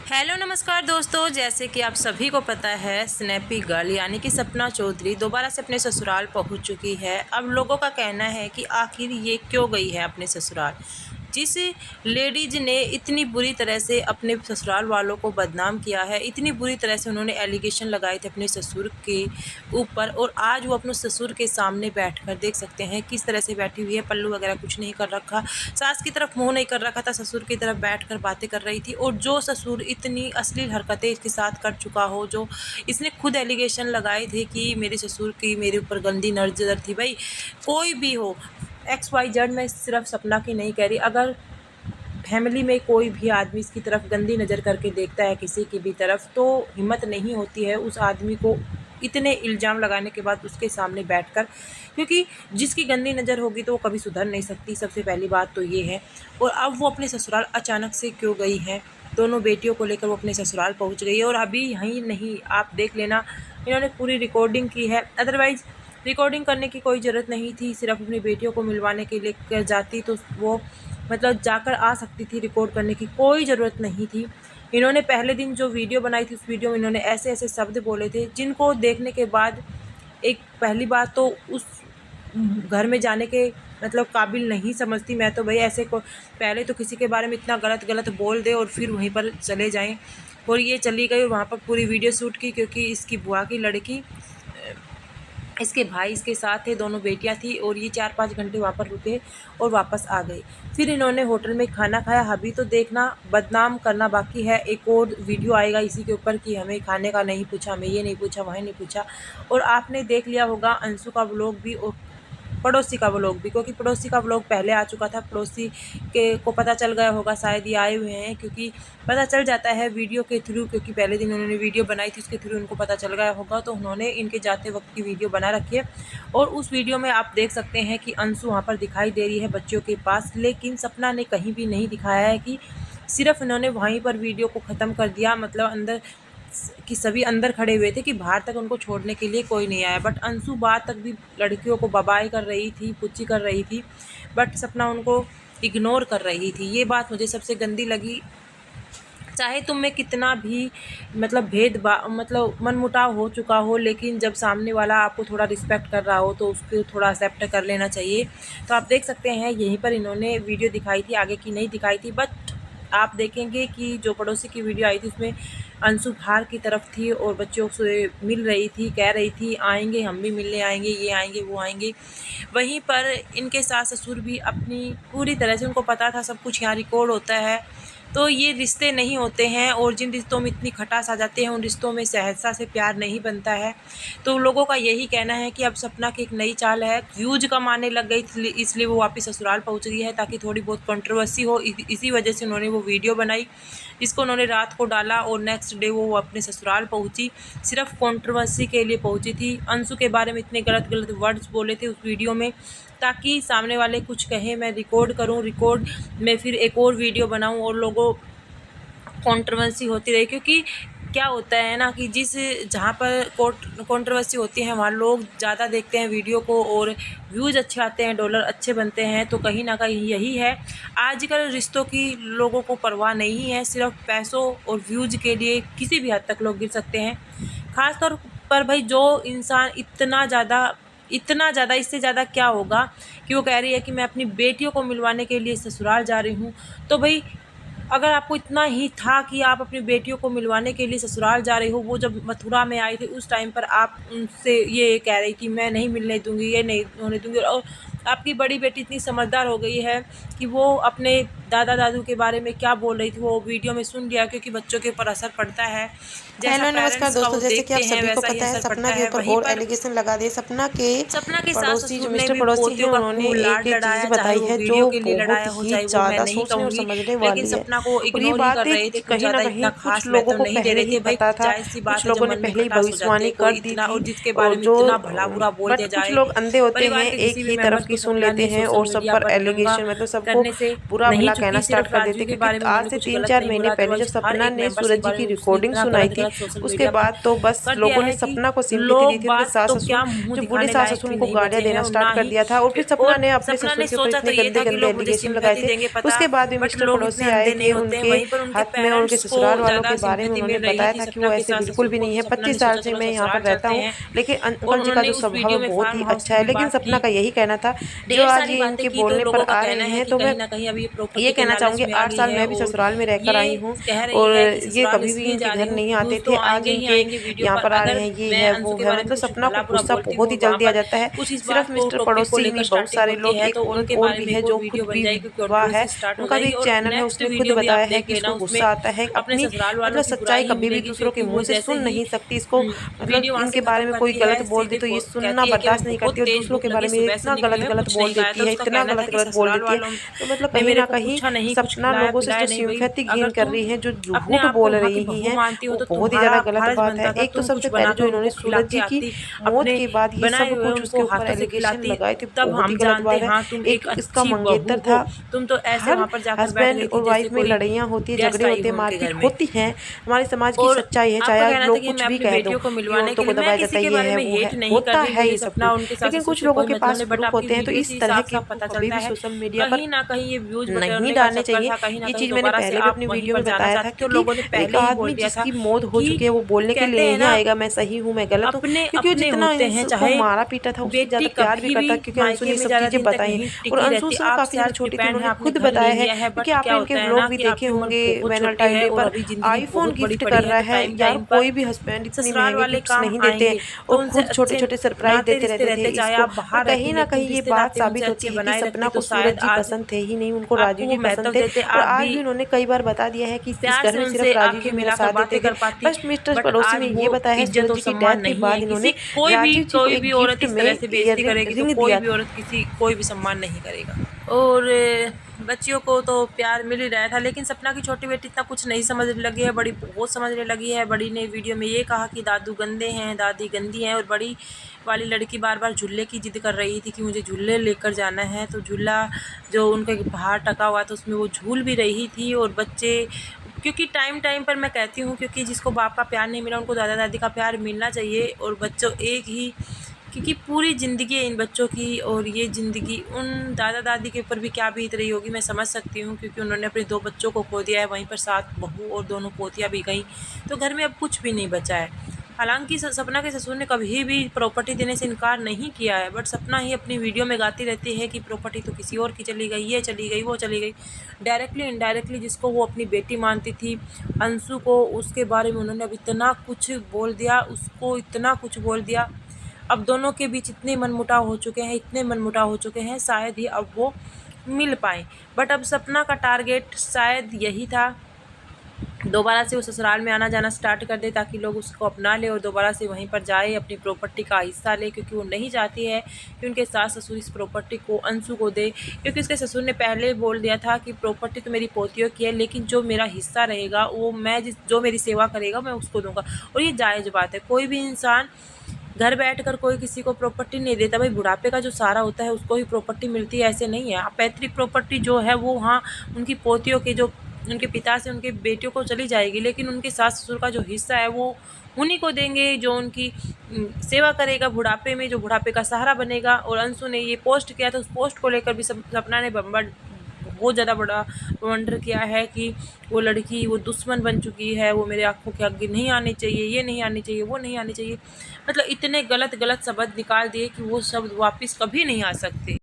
Hello नमस्कार दोस्तों, जैसे कि आप सभी को पता है स्नैपी गर्ल यानी कि सपना चौधरी दोबारा से अपने ससुराल पहुंच चुकी है। अब लोगों का कहना है कि आखिर ये क्यों गई है अपने ससुराल। जिस लेडीज ने इतनी बुरी तरह से अपने ससुराल वालों को बदनाम किया है, इतनी बुरी तरह से उन्होंने एलिगेशन लगाए थे अपने ससुर के ऊपर, और आज वो अपने ससुर के सामने बैठकर देख सकते हैं किस तरह से बैठी हुई है। पल्लू वगैरह कुछ नहीं कर रखा, सास की तरफ मुंह नहीं कर रखा था, ससुर की तरफ बैठकर बातें कर रही थी। और जो ससुर इतनी अश्लील हरकतें इसके साथ कर चुका हो, जो इसने खुद एलिगेशन लगाए थे कि मेरे ससुर की मेरे ऊपर गंदी नज़र थी। भाई कोई भी हो, XYZ, मैं सिर्फ सपना की नहीं कह रही, अगर फैमिली में कोई भी आदमी इसकी तरफ गंदी नज़र करके देखता है किसी की भी तरफ, तो हिम्मत नहीं होती है उस आदमी को इतने इल्ज़ाम लगाने के बाद उसके सामने बैठकर, क्योंकि जिसकी गंदी नज़र होगी तो वो कभी सुधर नहीं सकती। सबसे पहली बात तो ये है। और अब वो अपने ससुराल अचानक से क्यों गई है, दोनों बेटियों को लेकर वो अपने ससुराल पहुंच गई है। और अभी यहीं नहीं, आप देख लेना, इन्होंने पूरी रिकॉर्डिंग की है। अदरवाइज़ रिकॉर्डिंग करने की कोई ज़रूरत नहीं थी, सिर्फ अपनी बेटियों को मिलवाने के लिए जाती तो वो मतलब जाकर आ सकती थी। रिकॉर्ड करने की कोई ज़रूरत नहीं थी। इन्होंने पहले दिन जो वीडियो बनाई थी, उस वीडियो में इन्होंने ऐसे ऐसे शब्द बोले थे जिनको देखने के बाद एक पहली बात तो उस घर में जाने के मतलब काबिल नहीं समझती मैं तो। भाई ऐसे को पहले तो किसी के बारे में इतना गलत गलत बोल दे और फिर वहीं पर चले जाएं। और ये चली गई और वहाँ पर पूरी वीडियो शूट की, क्योंकि इसकी बुआ की लड़की, इसके भाई इसके साथ थे, दोनों बेटियां थी। और ये 4-5 घंटे वहाँ पर रुके और वापस आ गए। फिर इन्होंने होटल में खाना खाया। अभी तो देखना, बदनाम करना बाकी है। एक और वीडियो आएगा इसी के ऊपर कि हमें खाने का नहीं पूछा, हमें ये नहीं पूछा, वहाँ नहीं पूछा। और आपने देख लिया होगा अंशु का व्लॉग भी और पड़ोसी का व्लॉग भी, क्योंकि पड़ोसी का व्लॉग पहले आ चुका था। पड़ोसी के को पता चल गया होगा, शायद ये आए हुए हैं, क्योंकि पता चल जाता है वीडियो के थ्रू, क्योंकि पहले दिन उन्होंने वीडियो बनाई थी उसके थ्रू उनको पता चल गया होगा। तो उन्होंने इनके जाते वक्त की वीडियो बना रखी है। और उस वीडियो में आप देख सकते हैं कि अंशु वहाँ पर दिखाई दे रही है बच्चों के पास, लेकिन सपना ने कहीं भी नहीं दिखाया है कि सिर्फ इन्होंने वहीं पर वीडियो को ख़त्म कर दिया। मतलब अंदर कि सभी अंदर खड़े हुए थे कि बाहर तक उनको छोड़ने के लिए कोई नहीं आया। बट अंशु बाहर तक भी लड़कियों को बबाई कर रही थी, पुच्ची कर रही थी, बट सपना उनको इग्नोर कर रही थी। ये बात मुझे सबसे गंदी लगी। चाहे तुम में कितना भी मतलब मतलब मनमुटाव हो चुका हो, लेकिन जब सामने वाला आपको थोड़ा रिस्पेक्ट कर रहा हो तो उसको थोड़ा एक्सेप्ट कर लेना चाहिए। तो आप देख सकते हैं यहीं पर इन्होंने वीडियो दिखाई थी, आगे की नहीं दिखाई थी। बट आप देखेंगे कि जो पड़ोसी की वीडियो आई थी उसमें अंशु बाहर की तरफ थी और बच्चों से मिल रही थी, कह रही थी आएंगे, हम भी मिलने आएंगे, ये आएंगे वो आएंगे। वहीं पर इनके सास ससुर भी अपनी पूरी तरह से, उनको पता था सब कुछ यहाँ रिकॉर्ड होता है, तो ये रिश्ते नहीं होते हैं। और जिन रिश्तों में इतनी खटास आ जाती है उन रिश्तों में सहजता से प्यार नहीं बनता है। तो लोगों का यही कहना है कि अब सपना की एक नई चाल है, व्यूज कम आने लग गई, इसलिए वो वापस ससुराल पहुंच गई है ताकि थोड़ी बहुत कंट्रोवर्सी हो। इसी वजह से उन्होंने वो वीडियो बनाई, जिसको उन्होंने रात को डाला और नेक्स्ट डे वो अपने ससुराल पहुंची। सिर्फ कंट्रोवर्सी के लिए पहुंची थी। अंशु के बारे में इतने गलत गलत वर्ड्स बोले थे उस वीडियो में, ताकि सामने वाले कुछ कहें, मैं रिकॉर्ड करूं, रिकॉर्ड में फिर एक और वीडियो बनाऊं और लोगों कंट्रोवर्सी होती रही। क्योंकि क्या होता है ना कि जहाँ पर कंट्रोवर्सी होती है वहाँ लोग ज़्यादा देखते हैं वीडियो को और व्यूज़ अच्छे आते हैं, डॉलर अच्छे बनते हैं। तो कहीं ना कहीं यही है, आजकल रिश्तों की लोगों को परवाह नहीं है, सिर्फ पैसों और व्यूज़ के लिए किसी भी हद तक लोग गिर सकते हैं। ख़ासतौर पर भाई जो इंसान इतना ज़्यादा इससे ज़्यादा क्या होगा कि वो कह रही है कि मैं अपनी बेटियों को मिलवाने के लिए ससुराल जा रही हूँ। तो भाई अगर आपको इतना ही था कि आप अपनी बेटियों को मिलवाने के लिए ससुराल जा रहे हो, वो जब मथुरा में आए थे उस टाइम पर आप उनसे ये कह रही थी मैं नहीं मिलने दूंगी, ये नहीं होने दूंगी। और आपकी बड़ी बेटी इतनी समझदार हो गई है कि वो अपने दादा दादू के बारे में क्या बोल रही थी वो वीडियो में सुन लिया, क्योंकि बच्चों के ऊपर असर पड़ता है। हेलो नमस्कार दोस्तों, जैसे कि आप सभी को पता है सपना के ऊपर और एलिगेशन लगा दिए। सपना के पड़ोसी जो मिस्टर पड़ोसी हैं उन्होंने एक एक चीज़ बताई है जो बहुत ही ज़्यादा सोचने और समझने वाली है। और ये बातें कहीं ना कहीं कुछ लोगों को पहले ही पता था, कुछ लोगों ने पहले ही भविष्यवाणी कर दी थी। और जो बट कुछ लोग अंधे होते हैं, एक ही तरफ की सुन लेते हैं और सब पर एलिगेशन मतलब सबको बुरा भला कहना स्टार्ट कर देते, क्योंकि आज से 3-4 महीने पहले जब सपना ने सूरज जी की रिकॉर्डिंग सुनाई थी, उसके बाद तो बस लोगों ने सपना को सिंपैथी दी थी। उनके सास ससुर जो बूढ़े सास ससुर उनको गालियां देना स्टार्ट कर दिया था, और फिर सपना ने अपने ससुर के ऊपर इतने गंदे गंदे एलिगेशन लगाए थे। उसके बाद भी मिस्टर पड़ोसी आए थे, उनके हाथ में उनके ससुराल वालों के बारे में उन्होंने बताया था कि वो ऐसे बिल्कुल भी नहीं है। 25 साल से मैं यहाँ पर रहता हूँ, लेकिन अंकल जी का जो स्वभाव है बहुत ही अच्छा है। लेकिन सपना का यही कहना था, जो आज ये इनके बोलने पर आ रहे हैं, तो मैं ये कहना चाहूँगी 8 साल मैं भी ससुराल में रहकर आई हूँ, और ये कभी भी इनके घर नहीं आते थे। आज इनके यहाँ पर आ रहे हैं, ये है वो है। मतलब सपना को गुस्सा बहुत ही जल्दी आ जाता है। सिर्फ मिस्टर पड़ोसी नहीं, बहुत सारे लोग, एक औरत और भी है जो खुद भी विधवा है, उनका भी एक चैनल है, उसने खुद बताया है कि इसको गुस्सा आता है। अपनी मतलब सच्चाई कभी भी दूसरों के मुंह से सुन नहीं सकती। इसको मतलब इनके बारे में कोई गलत बोल दे तो ये सुनना बर्दाश्त नहीं करती, और दूसरों के बारे में इतना गलत बोल देती है, इतना गलत बोल देती है। तो मतलब कहीं ना कहीं सपना लोगों से जो सिंपैथी गेन कर रही है, जो झूठ बोल रही है, वो बहुत ही ज्यादा गलत बात है। एक तो सबसे पहले जो इन्होंने सूरज जी की मौत के बाद ये सब कुछ उसके ऊपर एलिगेशन लगाए थे, बहुत ही गलत बात है। एक इसका मंगेतर था, तुम तो ऐसे हस्बैंड और वाइफ में लड़ाइयाँ होती है, झगड़े होते हैं, मारपीट होती है। हमारे समाज की सच्चाई है, चाहे आप लोग कुछ भी कह दो, औरतों को दबाया जाता है, ये है वो है, होता है ये सब कुछ। लेकिन कुछ लोगों के पास प्रूफ होते हैं, तो इस तरह के कभी भी सोशल मीडिया पर नहीं डालने चाहिए। ये चीज मैंने पहले भी अपनी वीडियो में बताया था, क्योंकि एक आदमी जिसकी मौत हो चुकी है वो बोलने के लिए नहीं आएगा मैं सही हूँ, मैं गलत हूँ, क्योंकि जितना उसको मारा पीटा था उससे ज्यादा प्यार भी करता, क्योंकि अंशु ने सब चीजें बताई। और अंशु से काफी ज्यादा छोटी थी, उन्होंने खुद बताया है, क्योंकि आपने इनके व्लॉग भी देखे होंगे। वैलेंटाइन डे पर आईफोन गिफ्ट कर रहा है यार, कोई भी हस्बैंड इतनी महंगी गिफ्ट्स नहीं देते, और खुद छोटे छोटे सरप्राइज देते रहते थे इसको। कहीं ना कहीं ये बात साबित होती है कि सपना को सूरज जी पसंद थे ही नहीं, उनको राजू जी पसंद थे। और आज भी उन्होंने कई बार बता दिया है कि इस घर में सिर्फ राजू जी मेरा साथ देते थे। फर्स्ट मिस्टर पड़ोसी ने ये बताया है सूरज जी की डेथ के बाद इन्होंने राजू जी को एक गिफ्ट में रिंग दिया था। कोई भी सम्मान नहीं करेगा। और बच्चियों को तो प्यार मिल ही रहा था, लेकिन सपना की छोटी बेटी इतना कुछ नहीं समझने लगी है, बड़ी बहुत समझने लगी है। बड़ी ने वीडियो में ये कहा कि दादू गंदे हैं, दादी गंदी हैं, और बड़ी वाली लड़की बार बार झूले की जिद कर रही थी कि मुझे झूले लेकर जाना है। तो झूला जो उनके बाहर टका हुआ था उसमें वो झूल भी रही थी। और बच्चे, क्योंकि टाइम पर मैं कहती हूँ, क्योंकि जिसको बाप का प्यार नहीं मिला उनको दादा दादी का प्यार मिलना चाहिए। और बच्चों एक ही, क्योंकि पूरी ज़िंदगी है इन बच्चों की, और ये ज़िंदगी उन दादा दादी के ऊपर भी क्या बीत रही होगी मैं समझ सकती हूँ, क्योंकि उन्होंने अपने 2 बच्चों को खो दिया है, वहीं पर 7 बहू और 2 पोतियाँ भी गई, तो घर में अब कुछ भी नहीं बचा है। हालांकि सपना के ससुर ने कभी भी प्रॉपर्टी देने से इनकार नहीं किया है, बट सपना ही अपनी वीडियो में गाती रहती है कि प्रॉपर्टी तो किसी और की चली गई, ये चली गई, वो चली गई। डायरेक्टली इनडायरेक्टली जिसको वो अपनी बेटी मानती थी, अंशु को, उसके बारे में उन्होंने अब इतना कुछ बोल दिया, उसको इतना कुछ बोल दिया। अब दोनों के बीच इतने मनमुटाव हो चुके हैं, इतने मनमुटाव हो चुके हैं, शायद ही अब वो मिल पाएँ। बट अब सपना का टारगेट शायद यही था, दोबारा से वो ससुराल में आना जाना स्टार्ट कर दे, ताकि लोग उसको अपना ले और दोबारा से वहीं पर जाए, अपनी प्रॉपर्टी का हिस्सा ले, क्योंकि वो नहीं चाहती है कि उनके सास ससुर इस प्रॉपर्टी को अंशु को दे। क्योंकि उसके ससुर ने पहले बोल दिया था कि प्रॉपर्टी तो मेरी पोतियों की है, लेकिन जो मेरा हिस्सा रहेगा वो मैं जो मेरी सेवा करेगा मैं उसको दूंगा। और ये जायज़ बात है, कोई भी इंसान घर बैठकर कोई किसी को प्रॉपर्टी नहीं देता। भाई बुढ़ापे का जो सहारा होता है उसको ही प्रॉपर्टी मिलती है, ऐसे नहीं है। पैतृक प्रॉपर्टी जो है वो हाँ उनकी पोतियों के, जो उनके पिता से उनके बेटियों को चली जाएगी, लेकिन उनके सास ससुर का जो हिस्सा है वो उन्हीं को देंगे, जो उनकी सेवा करेगा बुढ़ापे में, जो बुढ़ापे का सहारा बनेगा। और अंशु ने ये पोस्ट किया था, उस पोस्ट को लेकर भी सपना ने बहुत ज़्यादा बड़ा वंडर किया है कि वो लड़की वो दुश्मन बन चुकी है, वो मेरे आंखों के आगे नहीं आनी चाहिए, ये नहीं आनी चाहिए, वो नहीं आनी चाहिए। मतलब इतने गलत शब्द निकाल दिए कि वो शब्द वापस कभी नहीं आ सकते।